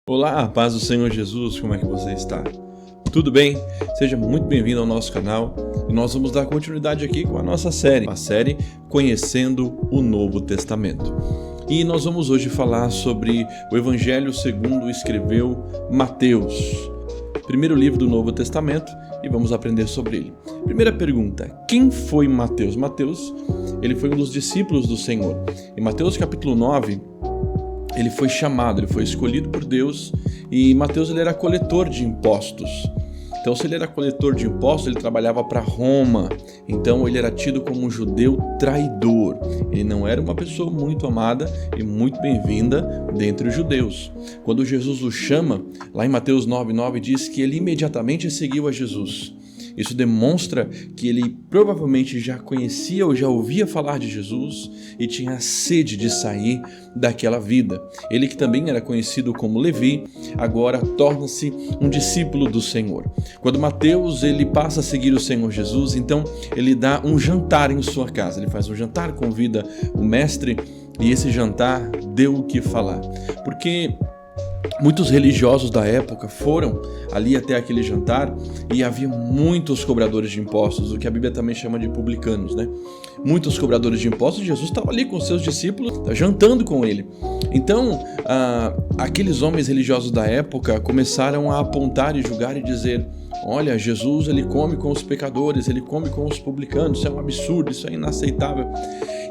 Olá, a paz do Senhor Jesus, como é que você está? Tudo bem? Seja muito bem-vindo ao nosso canal e nós vamos dar continuidade aqui com a nossa série, a série Conhecendo o Novo Testamento. E nós vamos hoje falar sobre o Evangelho segundo escreveu Mateus, primeiro livro do Novo Testamento, e vamos aprender sobre ele. Primeira pergunta, quem foi Mateus? Mateus, ele foi um dos discípulos do Senhor. Em Mateus capítulo 9, ele foi chamado, ele foi escolhido por Deus, e Mateus ele era coletor de impostos. Então, se ele era coletor de impostos, ele trabalhava para Roma. Então, ele era tido como um judeu traidor. Ele não era uma pessoa muito amada e muito bem-vinda dentre os judeus. Quando Jesus o chama, lá em Mateus 9:9 diz que ele imediatamente seguiu a Jesus. Isso demonstra que ele provavelmente já conhecia ou já ouvia falar de Jesus e tinha sede de sair daquela vida. Ele que também era conhecido como Levi, agora torna-se um discípulo do Senhor. Quando Mateus ele passa a seguir o Senhor Jesus, então ele dá um jantar em sua casa. Ele faz um jantar, convida o mestre e esse jantar deu o que falar. Porque muitos religiosos da época foram ali até aquele jantar e havia muitos cobradores de impostos, o que a Bíblia também chama de publicanos, né? Muitos cobradores de impostos, e Jesus estava ali com seus discípulos, jantando com ele. Então, aqueles homens religiosos da época começaram a apontar e julgar e dizer: olha, Jesus ele come com os pecadores, ele come com os publicanos, isso é um absurdo, isso é inaceitável.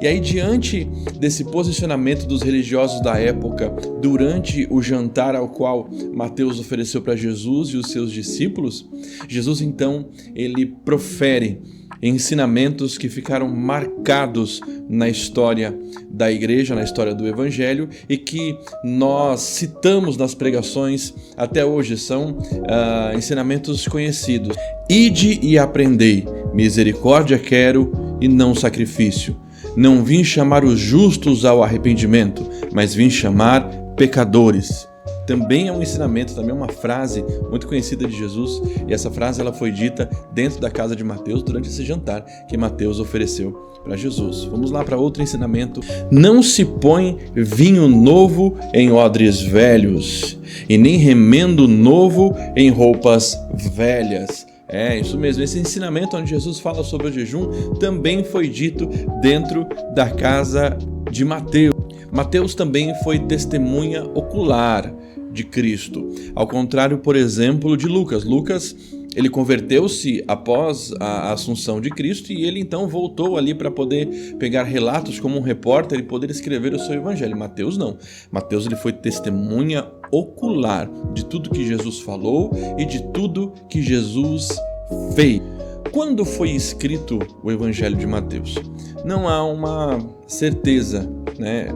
E aí, diante desse posicionamento dos religiosos da época, durante o jantar ao qual Mateus ofereceu para Jesus e os seus discípulos, Jesus então, ele profere ensinamentos que ficaram marcados na história da igreja, na história do evangelho, e que nós citamos nas pregações até hoje. São ensinamentos conhecidos. Ide e aprendei, misericórdia quero e não sacrifício. Não vim chamar os justos ao arrependimento, mas vim chamar pecadores. Também é um ensinamento, também é uma frase muito conhecida de Jesus, e essa frase ela foi dita dentro da casa de Mateus durante esse jantar que Mateus ofereceu para Jesus. Vamos lá para outro ensinamento. Não se põe vinho novo em odres velhos, e nem remendo novo em roupas velhas. É, isso mesmo, esse ensinamento onde Jesus fala sobre o jejum também foi dito dentro da casa de Mateus. Mateus também foi testemunha ocular de Cristo, ao contrário, por exemplo, de Lucas. Lucas, ele converteu-se após a assunção de Cristo e ele então voltou ali para poder pegar relatos como um repórter e poder escrever o seu evangelho. Mateus não. Mateus ele foi testemunha ocular de tudo que Jesus falou e de tudo que Jesus fez. Quando foi escrito o Evangelho de Mateus? Não há uma certeza,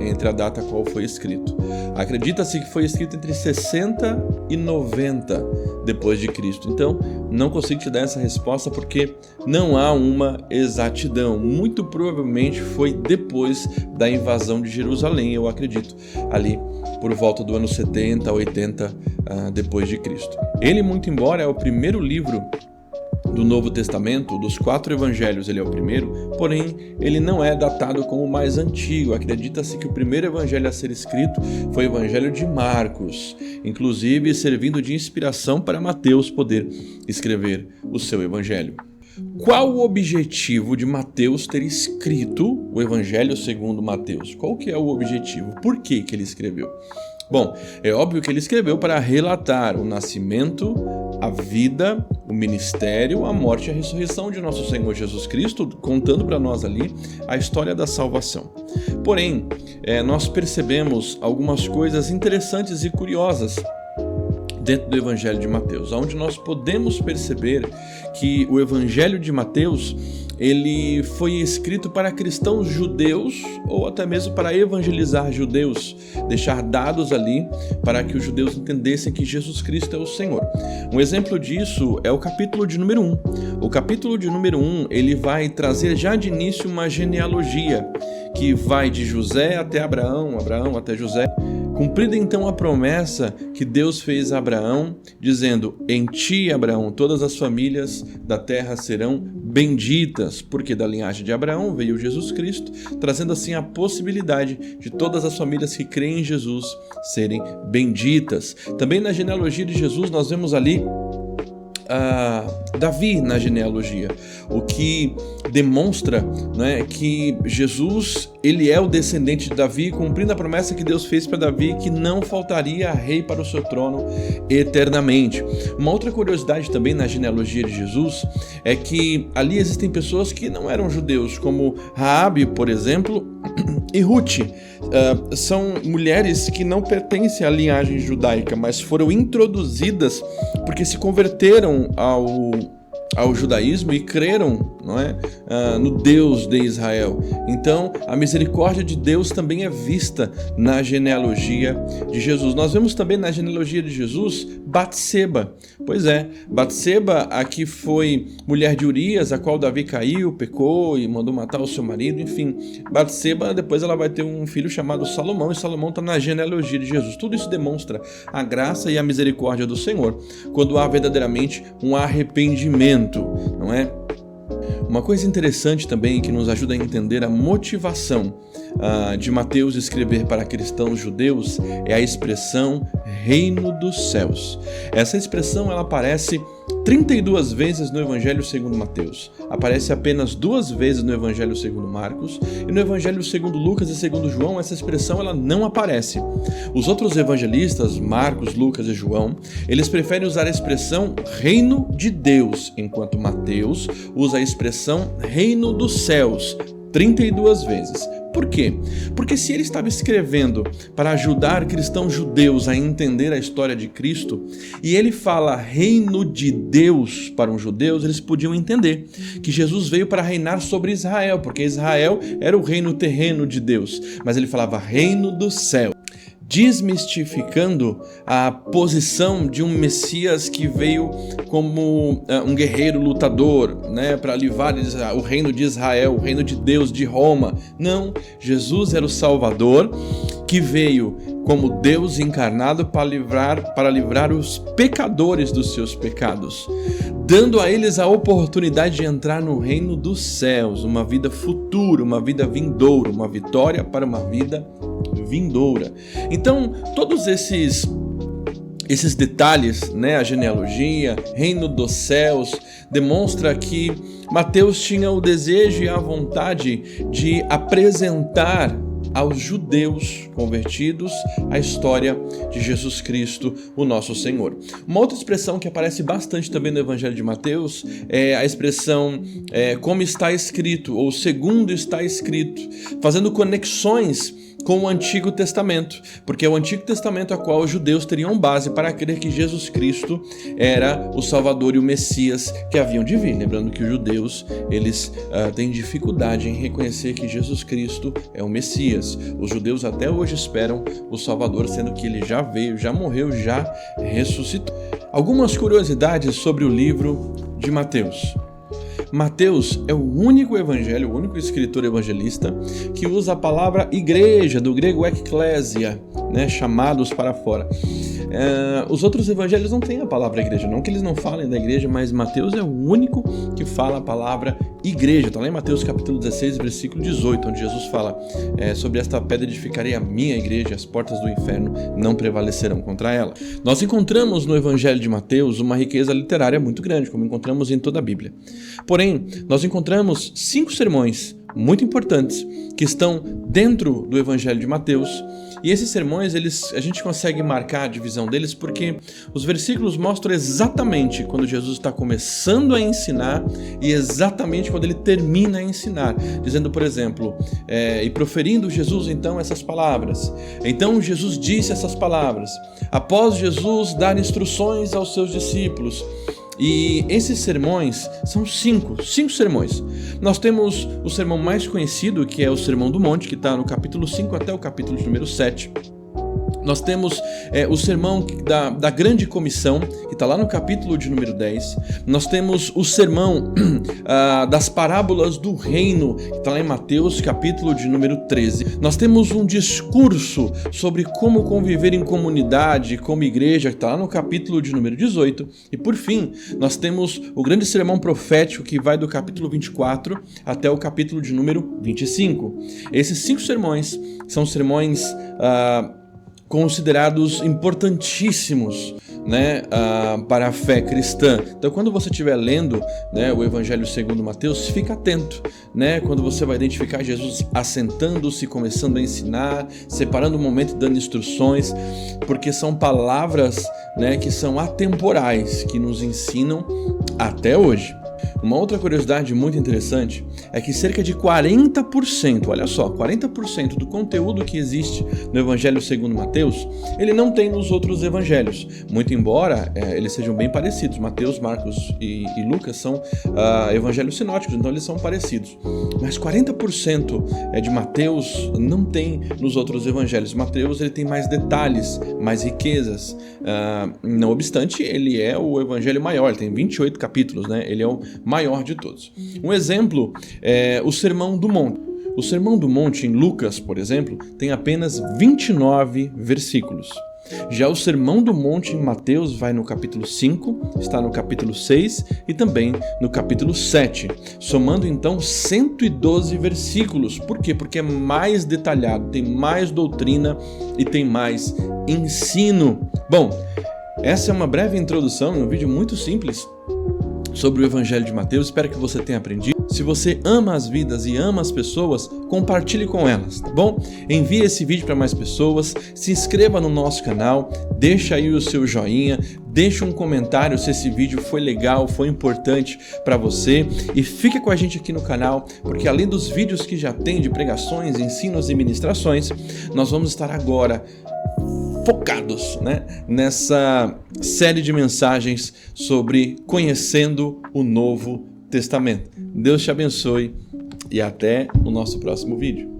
entre a data qual foi escrito. Acredita-se que foi escrito entre 60 e 90 depois de Cristo. Então, não consigo te dar essa resposta porque não há uma exatidão. Muito provavelmente foi depois da invasão de Jerusalém, eu acredito, ali por volta do ano 70, 80 depois de Cristo. Ele, muito embora é o primeiro livro do Novo Testamento, dos 4 evangelhos, ele é o primeiro, porém ele não é datado como o mais antigo. Acredita-se que o primeiro evangelho a ser escrito foi o evangelho de Marcos, inclusive servindo de inspiração para Mateus poder escrever o seu evangelho. Qual o objetivo de Mateus ter escrito o evangelho segundo Mateus? Qual que é o objetivo? Por que ele escreveu? Bom, é óbvio que ele escreveu para relatar o nascimento, a vida, o ministério, a morte e a ressurreição de nosso Senhor Jesus Cristo, contando para nós ali a história da salvação. Porém, nós percebemos algumas coisas interessantes e curiosas dentro do Evangelho de Mateus, onde nós podemos perceber que o Evangelho de Mateus ele foi escrito para cristãos judeus ou até mesmo para evangelizar judeus, deixar dados ali para que os judeus entendessem que Jesus Cristo é o Senhor. Um exemplo disso é o capítulo de número 1. O capítulo de número 1 ele vai trazer já de início uma genealogia que vai de José até Abraão, Abraão até José. Cumprida então a promessa que Deus fez a Abraão, dizendo: em ti, Abraão, todas as famílias da terra serão benditas, porque da linhagem de Abraão veio Jesus Cristo, trazendo assim a possibilidade de todas as famílias que creem em Jesus serem benditas. Também na genealogia de Jesus nós vemos ali Davi na genealogia, o que demonstra, né, que Jesus ele é o descendente de Davi, cumprindo a promessa que Deus fez para Davi, que não faltaria rei para o seu trono eternamente. Uma outra curiosidade também na genealogia de Jesus é que ali existem pessoas que não eram judeus, como Raabe, por exemplo, e Ruth. São mulheres que não pertencem à linhagem judaica, mas foram introduzidas porque se converteram ao judaísmo e creram, não é, no Deus de Israel. Então, a misericórdia de Deus também é vista na genealogia de Jesus. Nós vemos também na genealogia de Jesus Batseba. Pois é, Batseba, a que foi mulher de Urias, a qual Davi caiu, pecou e mandou matar o seu marido, enfim. Batseba, depois ela vai ter um filho chamado Salomão, e Salomão está na genealogia de Jesus. Tudo isso demonstra a graça e a misericórdia do Senhor, quando há verdadeiramente um arrependimento, não é? Uma coisa interessante também que nos ajuda a entender a motivação de Mateus escrever para cristãos judeus é a expressão Reino dos Céus. Essa expressão ela aparece 32 vezes no Evangelho segundo Mateus, aparece apenas 2 vezes no Evangelho segundo Marcos, e no Evangelho segundo Lucas e segundo João essa expressão ela não aparece. Os outros evangelistas, Marcos, Lucas e João, eles preferem usar a expressão Reino de Deus, enquanto Mateus usa a expressão Reino dos Céus 32 vezes. Por quê? Porque se ele estava escrevendo para ajudar cristãos judeus a entender a história de Cristo, e ele fala reino de Deus para os judeus, eles podiam entender que Jesus veio para reinar sobre Israel, porque Israel era o reino terreno de Deus, mas ele falava reino do céu, desmistificando a posição de um Messias que veio como um guerreiro lutador, né, para livrar o reino de Israel, o reino de Deus de Roma. Não, Jesus era o Salvador que veio como Deus encarnado para livrar os pecadores dos seus pecados, dando a eles a oportunidade de entrar no reino dos céus, uma vida futura, uma vida vindoura, uma vitória para uma vida vindoura. Então, todos esses detalhes, né, a genealogia, reino dos céus, demonstra que Mateus tinha o desejo e a vontade de apresentar aos judeus convertidos a história de Jesus Cristo, o nosso Senhor. Uma outra expressão que aparece bastante também no Evangelho de Mateus é a expressão como está escrito, ou segundo está escrito, fazendo conexões com o Antigo Testamento, porque é o Antigo Testamento a qual os judeus teriam base para crer que Jesus Cristo era o Salvador e o Messias que haviam de vir. Lembrando que os judeus, eles têm dificuldade em reconhecer que Jesus Cristo é o Messias. Os judeus até hoje esperam o Salvador, sendo que ele já veio, já morreu, já ressuscitou. Algumas curiosidades sobre o livro de Mateus. Mateus é o único evangelho, o único escritor evangelista que usa a palavra igreja, do grego ekklesia, né, chamados para fora. Os outros evangelhos não têm a palavra igreja, não que eles não falem da igreja, mas Mateus é o único que fala a palavra igreja. Está lá em Mateus capítulo 16, versículo 18, onde Jesus fala sobre esta pedra edificarei a minha igreja, as portas do inferno não prevalecerão contra ela. Nós encontramos no evangelho de Mateus uma riqueza literária muito grande, como encontramos em toda a Bíblia. Porém, nós encontramos 5 sermões muito importantes que estão dentro do evangelho de Mateus. E esses sermões, a gente consegue marcar a divisão deles porque os versículos mostram exatamente quando Jesus está começando a ensinar e exatamente quando ele termina a ensinar, dizendo, por exemplo, e proferindo Jesus então essas palavras. Então Jesus disse essas palavras, após Jesus dar instruções aos seus discípulos. E esses sermões são 5 sermões. Nós temos o sermão mais conhecido, que é o Sermão do Monte, que está no capítulo 5 até o capítulo número 7. Nós temos o sermão da grande comissão, que está lá no capítulo de número 10. Nós temos o sermão das parábolas do reino, que está lá em Mateus, capítulo de número 13. Nós temos um discurso sobre como conviver em comunidade, como igreja, que está lá no capítulo de número 18. E por fim, nós temos o grande sermão profético, que vai do capítulo 24 até o capítulo de número 25. Esses 5 sermões são sermões considerados importantíssimos, né, para a fé cristã. Então, quando você estiver lendo, né, o Evangelho segundo Mateus, fica atento, né, quando você vai identificar Jesus assentando-se, começando a ensinar, separando um momento e dando instruções, porque são palavras, né, que são atemporais, que nos ensinam até hoje. Uma outra curiosidade muito interessante é que cerca de 40%, olha só, 40% do conteúdo que existe no Evangelho segundo Mateus, ele não tem nos outros evangelhos, muito embora eles sejam bem parecidos. Mateus, Marcos e Lucas são evangelhos sinóticos, então eles são parecidos. Mas 40% de Mateus não tem nos outros evangelhos. Mateus ele tem mais detalhes, mais riquezas. Não obstante, ele é o evangelho maior, ele tem 28 capítulos, né? Ele é o maior de todos. Um exemplo é o Sermão do Monte. O Sermão do Monte em Lucas, por exemplo, tem apenas 29 versículos. Já o Sermão do Monte em Mateus vai no capítulo 5, está no capítulo 6 e também no capítulo 7, somando então 112 versículos. Por quê? Porque é mais detalhado, tem mais doutrina e tem mais ensino. Bom, essa é uma breve introdução, um vídeo muito simples sobre o Evangelho de Mateus. Espero que você tenha aprendido. Se você ama as vidas e ama as pessoas, compartilhe com elas, tá bom? Envie esse vídeo para mais pessoas, se inscreva no nosso canal, deixa aí o seu joinha, deixa um comentário se esse vídeo foi legal, foi importante para você, e fique com a gente aqui no canal, porque além dos vídeos que já tem de pregações, ensinos e ministrações, nós vamos estar agora focados, né, nessa série de mensagens sobre conhecendo o Novo Testamento. Deus te abençoe e até o nosso próximo vídeo.